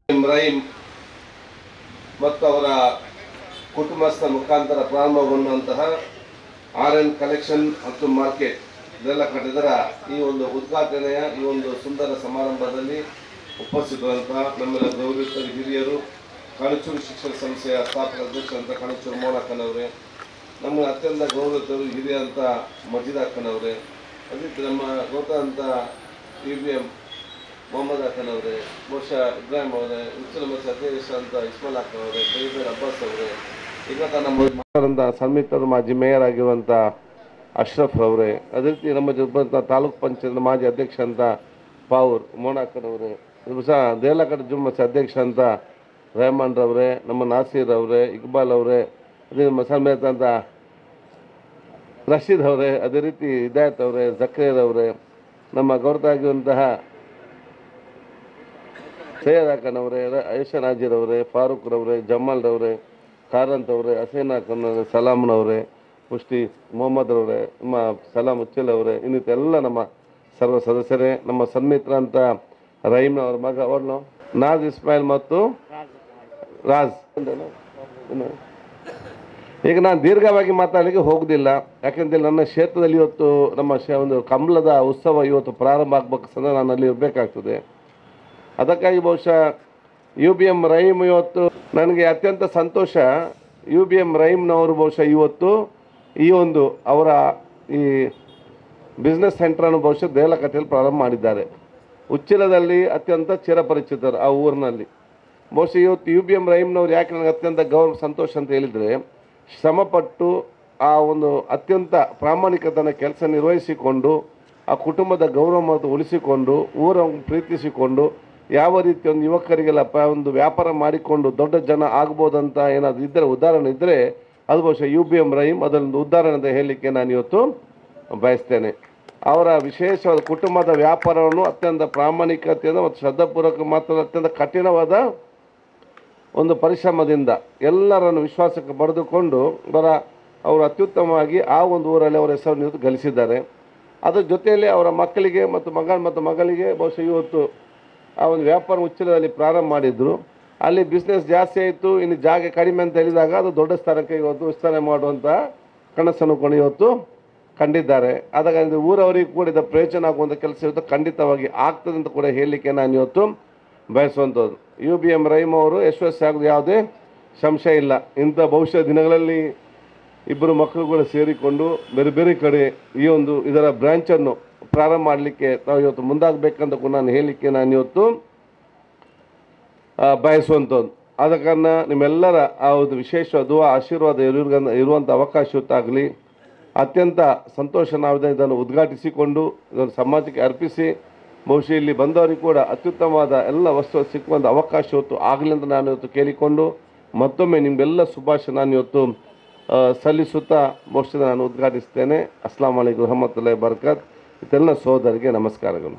ಇಬ್ರಾಹಿಂ ಮತ್ತು ಅವರ ಕುಟುಂಬಸ್ಥರ ಮುಖಾಂತರ ಪ್ರಾರಂಭಗೊಂಡಂತಹ RN ಕಲೆಕ್ಷನ್ ಮತ್ತು ಮಾರ್ಕೆಟ್ ಇದೆಲ್ಲ ಕಟ್ಟಿದರ ಈ ಒಂದು ಉದ್ಘಾಟನೆಯ ಈ ಒಂದು ಸುಂದರ ಸಮಾರಂಭದಲ್ಲಿ ಉಪಸ್ಥಿತರಂತಹ ನಮ್ಮೆಲ್ಲ ಗೌರವಿತ ಹಿರಿಯರು, ಕಣಚೂರು ಶಿಕ್ಷಣ ಸಂಸ್ಥೆಯ ಸ್ಥಾಪಕ ಅಧ್ಯಕ್ಷರಂತ ಕಣಚೂರು ಮೋಹನಕ್ಕನವರೇ, ನಮ್ಮ ಅತ್ಯಂತ ಗೌರವಿತರು ಹಿರಿಯ ಅಂತ ಮಜೀದ್ ಅಕ್ಕನವರೇ, ಅದೇ ನಮ್ಮ ಗೌತಂತ UBM ಮೊಹಮ್ಮದ್ ಅಕ್ಕನವರೇ, ಬಹುಶಃ ಇಬ್ರಾಹಿಂ ಅವರೇ, ಉಚ್ಚಲ ಮತ್ತು ಅಧ್ಯಕ್ಷ ಅಂತ ಇಸ್ಮಾಲ್ ಅಕ್ಕನವರೇ, ಬೇಬೇರ್ ಅಬ್ಬಾಸ್ ಅವರೇ, ಈಗ ನಮ್ಮ ಸನ್ಮಿತರು ಮಾಜಿ ಮೇಯರ್ ಆಗಿರುವಂಥ ಅಶ್ರಫ್ ಅವರೇ, ಅದೇ ರೀತಿ ನಮ್ಮ ಜೊತೆ ತಾಲೂಕು ಪಂಚಾಯತ್ ಮಾಜಿ ಅಧ್ಯಕ್ಷ ಅಂತ ಪಾವೂರ್ ಮೋಹನಕ್ಕನವರೇ, ಬಹುಶಃ ದೇಲಕಡ ಜುಮ್ಮಸ್ ಅಧ್ಯಕ್ಷ ಅಂತ ರೆಹಮಾನ್ ರವರೇ, ನಮ್ಮ ನಾಸೀರ್ ಅವರೇ, ಇಕ್ಬಾಲ್ ಅವರೇ, ಅದೇ ನಮ್ಮ ಸನ್ಮೇತ ಅಂತ ರಶೀದ್ ಅವರೇ, ಅದೇ ರೀತಿ ಹಿದಾಯತ್ ಅವರೇ, ಜಕ್ರೇರ್ ಅವರೇ, ನಮ್ಮ ಗೌರವ ಆಗಿರುವಂತಹ ಸೈಯದ್ ಅಕ್ಕನವರೇ, ಐಷಾ ನಾಜೀರ್ ಅವರೇ, ಫಾರೂಕ್ ರವರೇ, ಜಮಾಲ್ ರವರೇ, ಕಾರಂತ್ ಅವರೇ, ಹಸೇನ್ ಅಕ್ಕನವರೇ, ಸಲಾಮ್ನವರೇ, ಮುಷ್ಟಿ ಮೊಹಮ್ಮದ್ ಅವರೇ, ನಮ್ಮ ಸಲಾಮ್ ಉಚ್ಚಲ್ ಅವರೇ, ಇನ್ನಿತೆಲ್ಲ ನಮ್ಮ ಸರ್ವ ಸದಸ್ಯರೇ, ನಮ್ಮ ಸನ್ಮಿತ್ರ ಅಂತ ರಹೀಮ್ನವರ ಮಗ ಅವ್ರನ್ನು ನಾಜ್ ಇಸ್ಮಾಯಿಲ್ ಮತ್ತು ರಾಜ್. ಈಗ ನಾನು ದೀರ್ಘವಾಗಿ ಮಾತಾಡಲಿಕ್ಕೆ ಹೋಗೋದಿಲ್ಲ, ಯಾಕೆಂದರೆ ನನ್ನ ಕ್ಷೇತ್ರದಲ್ಲಿ ಇವತ್ತು ನಮ್ಮ ಒಂದು ಕಂಬಳದ ಉತ್ಸವ ಇವತ್ತು ಪ್ರಾರಂಭ ಆಗಬೇಕಂದ್ರೆ ನಾನು ಅಲ್ಲಿ ಇರಬೇಕಾಗ್ತದೆ. ಅದಕ್ಕಾಗಿ ಬಹುಶಃ UBM ರಹೀಮ್ ಇವತ್ತು ನನಗೆ ಅತ್ಯಂತ ಸಂತೋಷ. UBM ರಹೀಮ್ನವರು ಬಹುಶಃ ಇವತ್ತು ಈ ಒಂದು ಅವರ ಈ ಬಿಸ್ನೆಸ್ ಸೆಂಟ್ರನ್ನು ಬಹುಶಃ ದೇಲಕಟ್ಟೆಯಲ್ಲಿ ಪ್ರಾರಂಭ ಮಾಡಿದ್ದಾರೆ. ಉಚ್ಚಿಲದಲ್ಲಿ ಅತ್ಯಂತ ಚಿರಪರಿಚಿತರು ಆ ಊರಿನಲ್ಲಿ. ಬಹುಶಃ ಇವತ್ತು UBM ರಹೀಮ್ನವ್ರು ಯಾಕೆ ನನಗೆ ಅತ್ಯಂತ ಸಂತೋಷ ಅಂತ ಹೇಳಿದರೆ, ಶ್ರಮಪಟ್ಟು ಆ ಒಂದು ಅತ್ಯಂತ ಪ್ರಾಮಾಣಿಕತನ ಕೆಲಸ ನಿರ್ವಹಿಸಿಕೊಂಡು ಆ ಕುಟುಂಬದ ಗೌರವ ಉಳಿಸಿಕೊಂಡು ಊರನ್ನು ಪ್ರೀತಿಸಿಕೊಂಡು ಯಾವ ರೀತಿ ಒಂದು ಯುವಕರಿಗೆಲ್ಲ ಒಂದು ವ್ಯಾಪಾರ ಮಾಡಿಕೊಂಡು ದೊಡ್ಡ ಜನ ಆಗ್ಬೋದಂತ ಏನಾದರೂ ಇದ್ದರೆ ಉದಾಹರಣೆ ಇದ್ದರೆ ಅದು ಬಹುಶಃ UBM ರಹೀಮ್ ಅದೊಂದು ಉದಾಹರಣೆ ಅಂತ ಹೇಳಲಿಕ್ಕೆ ನಾನು ಇವತ್ತು ಬಯಸ್ತೇನೆ. ಅವರ ವಿಶೇಷವಾದ ಕುಟುಂಬದ ವ್ಯಾಪಾರವನ್ನು ಅತ್ಯಂತ ಪ್ರಾಮಾಣಿಕತೆಯಿಂದ ಮತ್ತು ಶ್ರದ್ಧಾಪೂರ್ವಕ ಮಾತ್ರ ಅತ್ಯಂತ ಕಠಿಣವಾದ ಒಂದು ಪರಿಶ್ರಮದಿಂದ ಎಲ್ಲರನ್ನು ವಿಶ್ವಾಸಕ್ಕೆ ಪಡೆದುಕೊಂಡು ಅವರು ಅತ್ಯುತ್ತಮವಾಗಿ ಆ ಒಂದು ಊರಲ್ಲಿ ಅವರ ಹೆಸರನ್ನು ಗಳಿಸಿದ್ದಾರೆ. ಅದರ ಜೊತೆಯಲ್ಲಿ ಅವರ ಮಕ್ಕಳಿಗೆ ಮತ್ತು ಮಗಳಿಗೆ ಬಹುಶಃ ಇವತ್ತು ಆ ಒಂದು ವ್ಯಾಪಾರ ಉಚ್ಚಿಲದಲ್ಲಿ ಪ್ರಾರಂಭ ಮಾಡಿದ್ರು. ಅಲ್ಲಿ ಬಿಸ್ನೆಸ್ ಜಾಸ್ತಿ ಆಯಿತು, ಇನ್ನು ಜಾಗ ಕಡಿಮೆ ಅಂತ ಹೇಳಿದಾಗ ಅದು ದೊಡ್ಡ ಸ್ಥಾನಕ್ಕೆ ಇವತ್ತು ವಿಸ್ತರಣೆ ಮಾಡುವಂಥ ಕನಸನ್ನು ಕೂಡ ಇವತ್ತು ಕಂಡಿದ್ದಾರೆ. ಅದಕ್ಕೆ ಊರವರಿಗೆ ಕೂಡ ಇದರ ಪ್ರಯೋಜನ ಆಗುವಂಥ ಕೆಲಸ ಇವತ್ತು ಖಂಡಿತವಾಗಿ ಆಗ್ತದೆ ಅಂತ ಕೂಡ ಹೇಳಲಿಕ್ಕೆ ನಾನು ಇವತ್ತು ಬಯಸುವಂಥದ್ದು. UBM ರಹೀಮ್ ಅವರು ಯಶಸ್ವಿ ಆಗೋದು ಯಾವುದೇ ಸಂಶಯ ಇಲ್ಲ. ಇಂಥ ಭವಿಷ್ಯ ದಿನಗಳಲ್ಲಿ ಇಬ್ಬರು ಮಕ್ಕಳು ಕೂಡ ಸೇರಿಕೊಂಡು ಬೇರೆ ಬೇರೆ ಕಡೆ ಈ ಒಂದು ಇದರ ಬ್ರ್ಯಾಂಚನ್ನು ಪ್ರಾರಂಭ ಮಾಡಲಿಕ್ಕೆ ನಾವು ಇವತ್ತು ಮುಂದಾಗಬೇಕಂತ ಕೂಡ ನಾನು ಹೇಳಲಿಕ್ಕೆ ನಾನು ಇವತ್ತು ಬಯಸುವಂಥದ್ದು. ಆದ ಕಾರಣ ನಿಮ್ಮೆಲ್ಲರ ಆ ಒಂದು ವಿಶೇಷವಾದ ಆಶೀರ್ವಾದ ಇರುವಂಥ ಅವಕಾಶ ಇವತ್ತಾಗಲಿ. ಅತ್ಯಂತ ಸಂತೋಷ ನಾವು ಇದನ್ನು ಉದ್ಘಾಟಿಸಿಕೊಂಡು ಇದನ್ನು ಸಮಾಜಕ್ಕೆ ಅರ್ಪಿಸಿ ಬಹುಶಃ ಇಲ್ಲಿ ಬಂದವರಿಗೆ ಕೂಡ ಅತ್ಯುತ್ತಮವಾದ ಎಲ್ಲ ವಸ್ತು ಸಿಕ್ಕುವಂಥ ಅವಕಾಶ ಇವತ್ತು ಆಗಲಿ ಅಂತ ನಾನು ಇವತ್ತು ಕೇಳಿಕೊಂಡು ಮತ್ತೊಮ್ಮೆ ನಿಮಗೆಲ್ಲ ಶುಭಾಶಯ ನಾನು ಇವತ್ತು ಸಲ್ಲಿಸುತ್ತಾ ಬಹುಶಃ ನಾನು ಉದ್ಘಾಟಿಸ್ತೇನೆ. ಅಸ್ಲಾಂ ವಲೈಕುಂ ರಹಮತುಲ್ಲಾಹಿ ಬರ್ಕಾತ್. ಇದೆಲ್ಲ ಸೋದರಿಗೆ ನಮಸ್ಕಾರಗಳು.